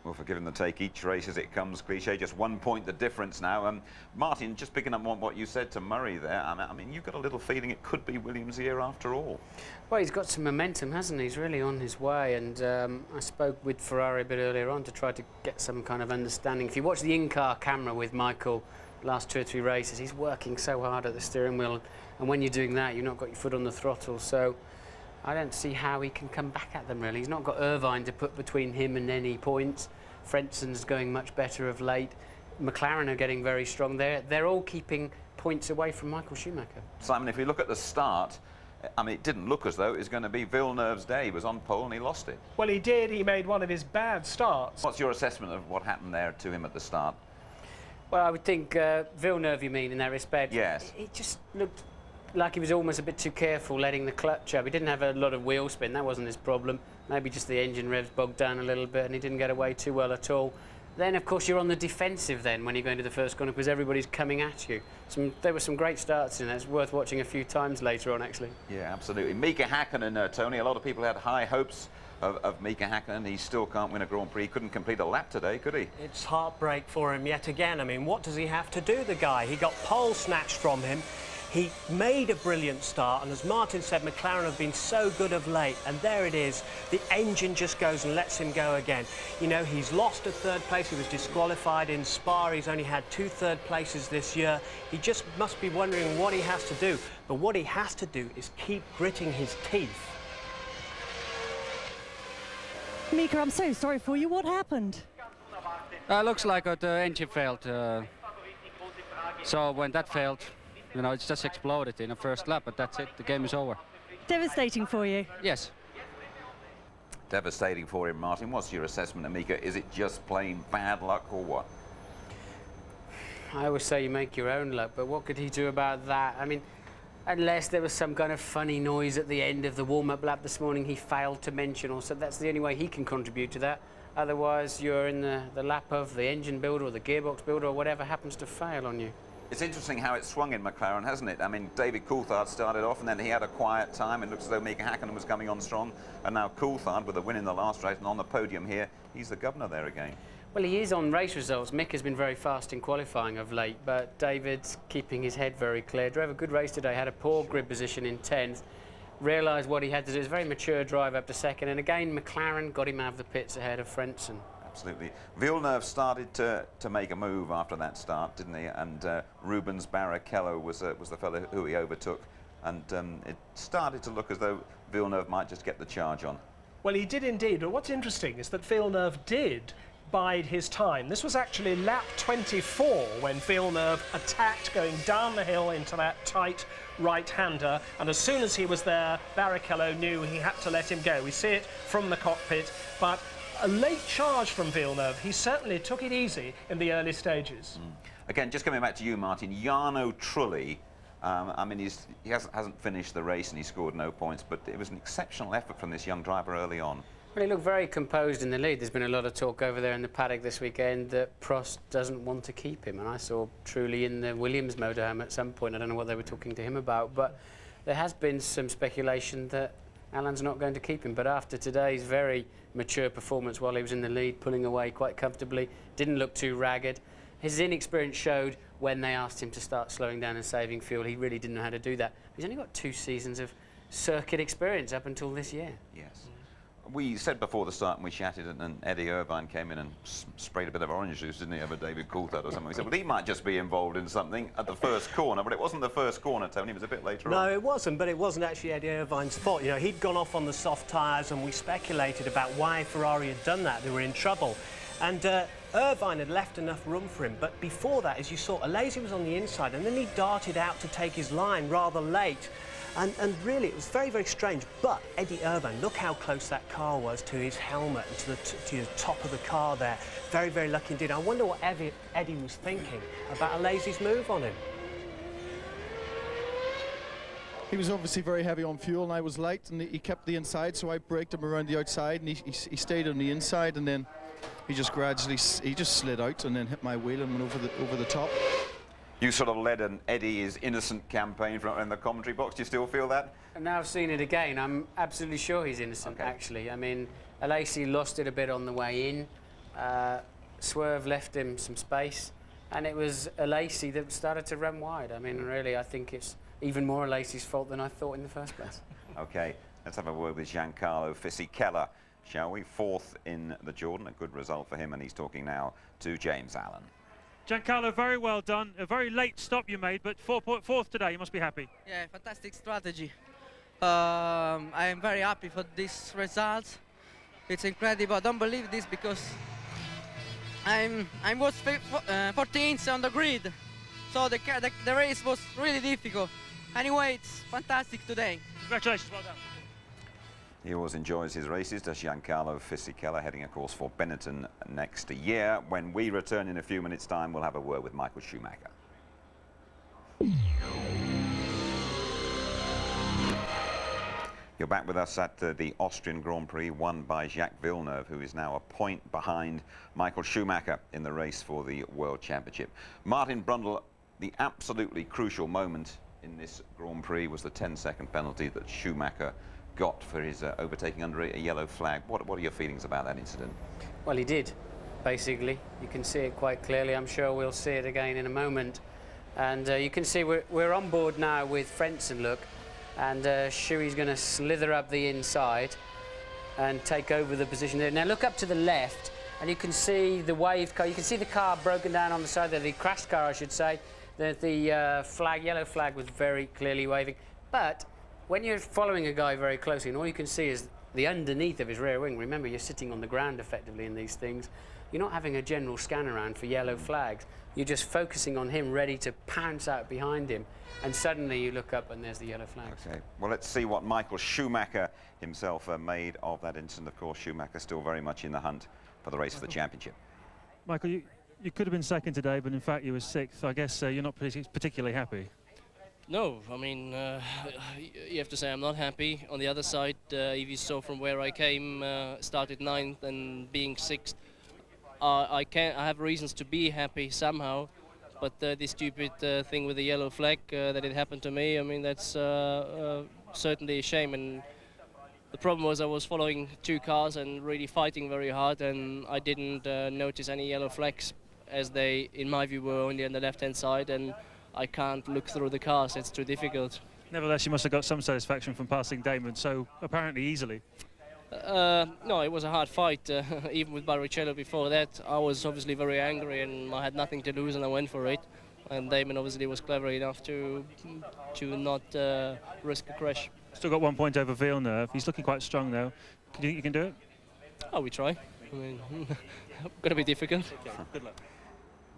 Well, for give and the take each race as it comes, cliche, just 1 point the difference now. Martin, just picking up on what you said to Murray there, I mean, you've got a little feeling it could be Williams' year after all. Well, he's got some momentum, hasn't he? He's really on his way, and I spoke with Ferrari a bit earlier on to try to get some kind of understanding. If you watch the in-car camera with Michael last 2 or 3 races, he's working so hard at the steering wheel, and when you're doing that, you've not got your foot on the throttle, so I don't see how he can come back at them, really. He's not got Irvine to put between him and any points. Frenson's going much better of late. McLaren are getting very strong. They're all keeping points away from Michael Schumacher. Simon, if we look at the start, I mean, it didn't look as though it was going to be Villeneuve's day. He was on pole and he lost it. Well, he did. He made one of his bad starts. What's your assessment of what happened there to him at the start? Well, I would think Villeneuve, you mean, in that respect? Yes. It just looked like he was almost a bit too careful letting the clutch up. He didn't have a lot of wheel spin. That wasn't his problem. Maybe just the engine revs bogged down a little bit and he didn't get away too well at all. Then, of course, you're on the defensive then when you go into the first corner because everybody's coming at you. There were some great starts in there. It's worth watching a few times later on, actually. Yeah, absolutely. Mika Hakkinen, Tony, a lot of people had high hopes of Mika Hakkinen. He still can't win a Grand Prix. He couldn't complete a lap today, could he? It's heartbreak for him yet again. I mean, what does he have to do, the guy? He got pole snatched from him. He made a brilliant start, and as Martin said, McLaren have been so good of late, and there it is. The engine just goes and lets him go again. You know, he's lost a 3rd place. He was disqualified in Spa. He's only had 2 3rd places this year. He just must be wondering what he has to do. But what he has to do is keep gritting his teeth. Mika, I'm so sorry for you. What happened? Looks like the engine failed. So when that failed, you know, it's just exploded in the first lap, but that's it. The game is over. Devastating for you. Yes. Devastating for him, Martin. What's your assessment of Mika? Is it just plain bad luck or what? I always say you make your own luck, but what could he do about that? I mean, unless there was some kind of funny noise at the end of the warm-up lap this morning he failed to mention, or so that's the only way he can contribute to that. Otherwise, you're in the lap of the engine builder or the gearbox builder or whatever happens to fail on you. It's interesting how it swung in McLaren, hasn't it? I mean, David Coulthard started off and then he had a quiet time. It looks as though Mika Hakkinen was coming on strong. And now Coulthard, with a win in the last race and on the podium here, he's the governor there again. Well, he is on race results. Mick has been very fast in qualifying of late, but David's keeping his head very clear. Drove a good race today, had a poor grid position in 10th, realised what he had to do. It was a very mature drive up to 2nd, and again, McLaren got him out of the pits ahead of Frenson. Absolutely. Villeneuve started to make a move after that start, didn't he? And Rubens Barrichello was the fellow who he overtook. And it started to look as though Villeneuve might just get the charge on. Well, he did indeed. But what's interesting is that Villeneuve did bide his time. This was actually lap 24 when Villeneuve attacked going down the hill into that tight right-hander. And as soon as he was there, Barrichello knew he had to let him go. We see it from the cockpit. But a late charge from Villeneuve. He certainly took it easy in the early stages. Again, just coming back to you, Martin, Jarno Trulli, I mean, he hasn't finished the race and he scored no points, but it was an exceptional effort from this young driver early on. Well, he looked very composed in the lead. There's been a lot of talk over there in the paddock this weekend that Prost doesn't want to keep him, and I saw Trulli in the Williams motorhome at some point. I don't know what they were talking to him about, but there has been some speculation that Alan's not going to keep him, but after today's very mature performance while he was in the lead, pulling away quite comfortably, didn't look too ragged. His inexperience showed when they asked him to start slowing down and saving fuel. He really didn't know how to do that. He's only got 2 seasons of circuit experience up until this year. Yes. We said before the start, and we chatted, and Eddie Irvine came in and sprayed a bit of orange juice, didn't he, over David Coulthard or something. We said, well, he might just be involved in something at the first corner, but it wasn't the first corner, Tony, it was a bit later on. No, it wasn't, but it wasn't actually Eddie Irvine's fault. You know, he'd gone off on the soft tyres, and we speculated about why Ferrari had done that. They were in trouble. And Irvine had left enough room for him, but before that, as you saw, Alesi was on the inside, and then he darted out to take his line rather late. And really, it was very, very strange. But Eddie Irvine, look how close that car was to his helmet and to the top of the car there. Very, very lucky indeed. I wonder what Eddie was thinking about Alesi's move on him. He was obviously very heavy on fuel, and I was light, and he kept the inside, so I braked him around the outside, and he stayed on the inside, and then he just gradually slid out and then hit my wheel and went over the top. You sort of led an Eddie is innocent campaign in the commentary box. Do you still feel that? And now I've seen it again. I'm absolutely sure he's innocent, actually. I mean, Alesi lost it a bit on the way in. Swerve left him some space, and it was Alesi that started to run wide. I mean, really, I think it's even more Alesi's fault than I thought in the first place. Okay, let's have a word with Giancarlo Fisichella, shall we? Fourth in the Jordan, a good result for him, and he's talking now to James Allen. Giancarlo, very well done. A very late stop you made, but fourth today. You must be happy. Yeah, fantastic strategy. I am very happy for this result. It's incredible. I don't believe this because I was 14th on the grid, so the race was really difficult. Anyway, it's fantastic today. Congratulations, well done. He always enjoys his races. Does Giancarlo Fisichella, heading, of course, for Benetton next year. When we return in a few minutes' time, we'll have a word with Michael Schumacher. You're back with us at the Austrian Grand Prix, won by Jacques Villeneuve, who is now a point behind Michael Schumacher in the race for the World Championship. Martin Brundle, the absolutely crucial moment in this Grand Prix was the 10-second penalty that Schumacher got for his overtaking under a yellow flag. What are your feelings about that incident? Well, he did, basically. You can see it quite clearly. I'm sure we'll see it again in a moment. And you can see we're on board now with Frentzen, look. And Shui's going to slither up the inside and take over the position there. Now look up to the left, and you can see the wave car. You can see the car broken down on the side there, the crashed car, I should say. The yellow flag was very clearly waving. But when you're following a guy very closely, and all you can see is the underneath of his rear wing, remember you're sitting on the ground effectively in these things, you're not having a general scan around for yellow flags. You're just focusing on him, ready to pounce out behind him, and suddenly you look up and there's the yellow flags. Okay, well, let's see what Michael Schumacher himself made of that incident. Of course, Schumacher still very much in the hunt for the race for the championship. Michael, you could have been second today, but in fact you were sixth. I guess you're not particularly happy. No, I mean, you have to say I'm not happy. On the other side, if you saw from where I came, started ninth and being sixth, I have reasons to be happy somehow, but this stupid thing with the yellow flag that it happened to me, I mean, that's certainly a shame. And the problem was I was following two cars and really fighting very hard, and I didn't notice any yellow flags, as they, in my view, were only on the left-hand side, and I can't look through the cars. It's too difficult. Nevertheless, you must have got some satisfaction from passing Damon so apparently easily. No, it was a hard fight. Even with Barrichello before that, I was obviously very angry and I had nothing to lose and I went for it. And Damon obviously was clever enough to not risk a crash. Still got 1 point over Villeneuve. He's looking quite strong though. Do you think you can do it? Oh, we try. I mean, gonna be difficult. Okay, good luck.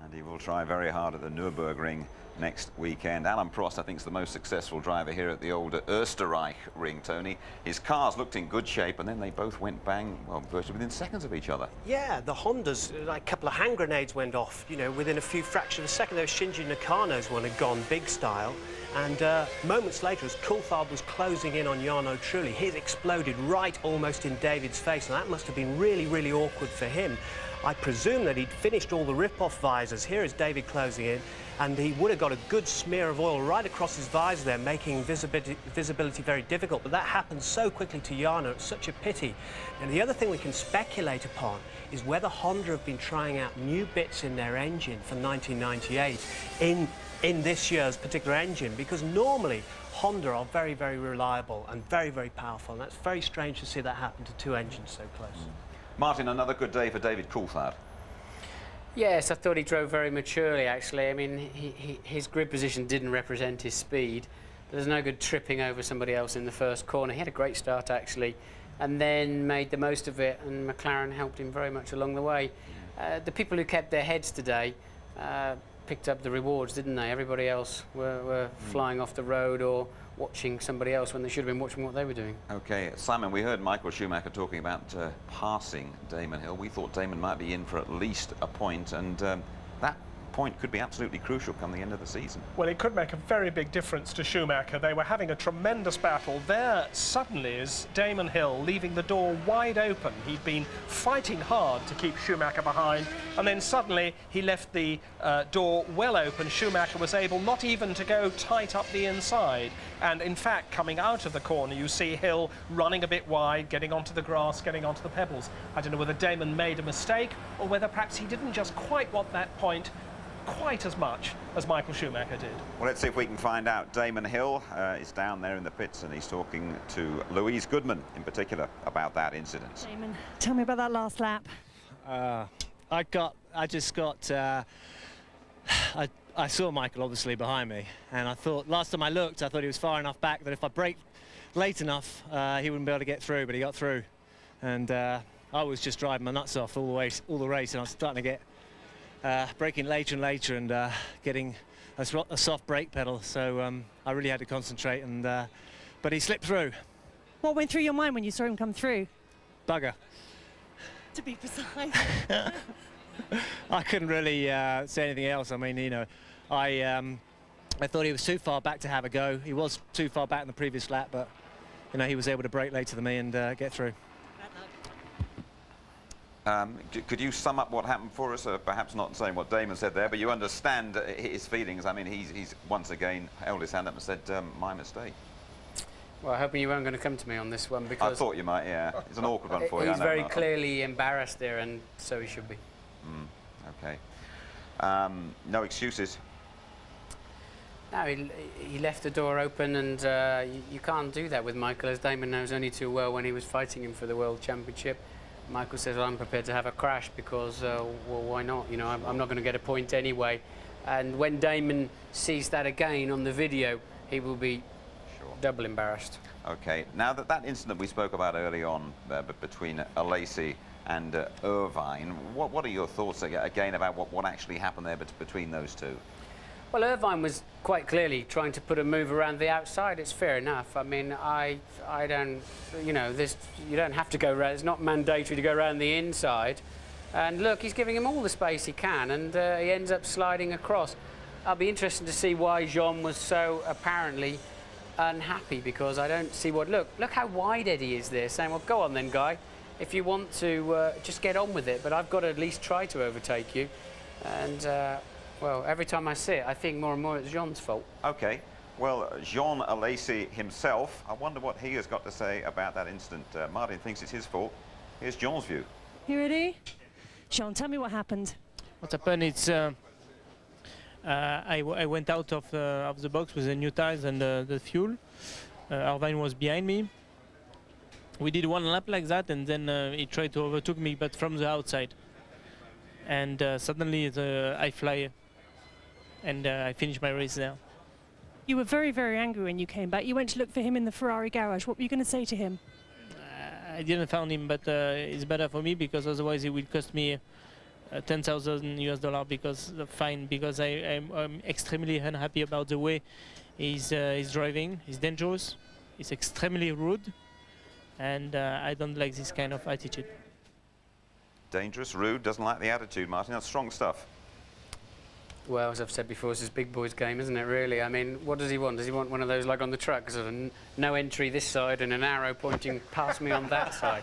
And he will try very hard at the Nürburgring next weekend. Alain Prost, I think, is the most successful driver here at the old Österreich ring, Tony. His cars looked in good shape, and then they both went bang, well, virtually within seconds of each other. Yeah, the Hondas, like a couple of hand grenades went off, you know, within a few fractions of a second. There was Shinji Nakano's one had gone big style. And moments later, as Coulthard was closing in on Jarno Trulli, his exploded right almost in David's face, and that must have been really, really awkward for him. I presume that he'd finished all the rip-off visors. Here is David closing in, and he would have got a good smear of oil right across his visor there, making visibility very difficult. But that happened so quickly to Jarno, it's such a pity. And the other thing we can speculate upon is whether Honda have been trying out new bits in their engine for 1998 in this year's particular engine, because normally Honda are very, very reliable and very, very powerful, and that's very strange to see that happen to two engines so close. Martin, another good day for David Coulthard. Yes, I thought he drove very maturely, actually. I mean, his grid position didn't represent his speed. There's no good tripping over somebody else in the first corner. He had a great start, actually, and then made the most of it, and McLaren helped him very much along the way. The people who kept their heads today picked up the rewards, didn't they? Everybody else were flying off the road or watching somebody else when they should have been watching what they were doing. Okay, Simon, we heard Michael Schumacher talking about passing Damon Hill. We thought Damon might be in for at least a point, and that point could be absolutely crucial come the end of the season. Well, it could make a very big difference to Schumacher. They were having a tremendous battle. There suddenly is Damon Hill leaving the door wide open. He'd been fighting hard to keep Schumacher behind, and then suddenly he left the door well open. Schumacher was able not even to go tight up the inside. And in fact, coming out of the corner, you see Hill running a bit wide, getting onto the grass, getting onto the pebbles. I don't know whether Damon made a mistake or whether perhaps he didn't just quite want that point quite as much as Michael Schumacher did. Well, let's see if we can find out. Damon Hill is down there in the pits, and he's talking to Louise Goodman in particular about that incident. Damon, tell me about that last lap. I saw Michael obviously behind me, and I thought last time I looked, I thought he was far enough back that if I brake late enough, he wouldn't be able to get through, but he got through. And I was just driving my nuts off all the race, and I was starting to get braking later and later, and getting a soft brake pedal. So I really had to concentrate, and but he slipped through. What went through your mind when you saw him come through? Bugger. To be precise. I couldn't really say anything else. I mean, you know, I thought he was too far back to have a go. He was too far back in the previous lap, but you know, he was able to brake later than me and get through. Could you sum up what happened for us? Perhaps not saying what Damon said there, but you understand his feelings. I mean, he's once again held his hand up and said, my mistake. Well, hoping you weren't going to come to me on this one, because I thought you might, yeah. It's an awkward one for you. He's very clearly embarrassed there, and so he should be. Okay. No excuses. No, he left the door open, and you can't do that with Michael, as Damon knows only too well. When he was fighting him for the World Championship, Michael says, well, I'm prepared to have a crash because, well, why not? You know, I'm not going to get a point anyway. And when Damon sees that again on the video, he will be double embarrassed. Okay. Now that incident we spoke about early on between Alesi and Irvine, what are your thoughts again about what actually happened there between those two? Well, Irvine was quite clearly trying to put a move around the outside. It's fair enough. I mean, I don't, you know, you don't have to go around. It's not mandatory to go around the inside. And look, he's giving him all the space he can, and he ends up sliding across. I'll be interested to see why Jean was so apparently unhappy, because I don't see what. Look how wide Eddie is there, saying, well, go on then, guy. If you want to, just get on with it. But I've got to at least try to overtake you. And well, every time I see it, I think more and more it's Jean's fault. Okay. Well, Jean Alesi himself, I wonder what he has got to say about that incident. Martin thinks it's his fault. Here's Jean's view. You ready? Jean, tell me what happened. What happened is I went out of the box with the new tires and the fuel. Irvine was behind me. We did one lap like that, and then he tried to overtake me, but from the outside. And suddenly I fly, and I finished my race there. You were very, very angry when you came back. You went to look for him in the Ferrari garage. What were you going to say to him? I didn't find him, but it's better for me, because otherwise it will cost me $10,000 because the fine, because I'm extremely unhappy about the way he's driving. He's dangerous. He's extremely rude, and I don't like this kind of attitude. Dangerous, rude, doesn't like the attitude, Martin. That's strong stuff. Well, as I've said before, it's his big boys game, isn't it, really? I mean, what does he want? Does he want one of those like on the truck, sort of no entry this side and an arrow pointing past me on that side?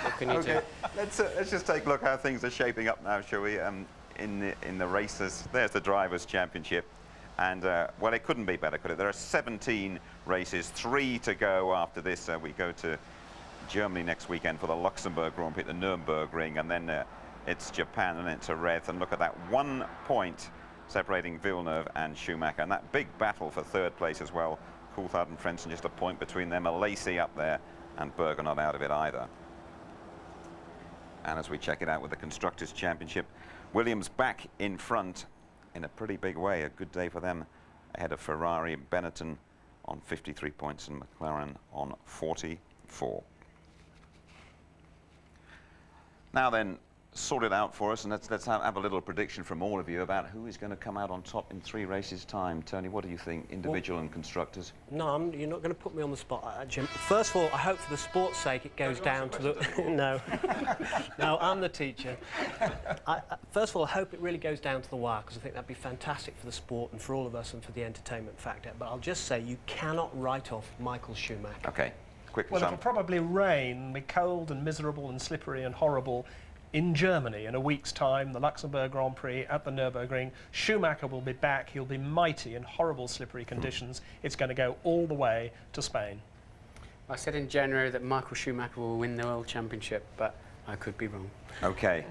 What can you do? Let's just take a look how things are shaping up now, shall we? In the races, there's the Drivers' Championship. And, well, it couldn't be better, could it? There are 17 races, 3 to go after this. We go to Germany next weekend for the Luxembourg Grand Prix, the Nürburgring, and then it's Japan and it's Jerez. And look at that, 1 point separating Villeneuve and Schumacher. And that big battle for third place as well. Coulthard and Frentzen just a point between them. Alesi up there, and Berger not out of it either. And as we check it out with the Constructors' Championship, Williams back in front in a pretty big way. A good day for them ahead of Ferrari and Benetton on 53 points and McLaren on 44. Now then, sort it out for us, and let's have a little prediction from all of you about who is going to come out on top in 3 races' time. Tony, what do you think, individual and constructors? No, you're not going to put me on the spot, Jim. First of all, I hope for the sport's sake it goes down to the... No. No, I'm the teacher. First of all, I hope it really goes down to the wire, because I think that'd be fantastic for the sport and for all of us and for the entertainment factor. But I'll just say you cannot write off Michael Schumacher. Okay, quickly, Well, Sam. it'll probably rain, be cold and miserable and slippery and horrible in Germany in a week's time, the Luxembourg Grand Prix at the Nürburgring. Schumacher will be back. He'll be mighty in horrible slippery conditions. It's going to go all the way to Spain. I said in January that Michael Schumacher will win the World Championship, but I could be wrong. Okay.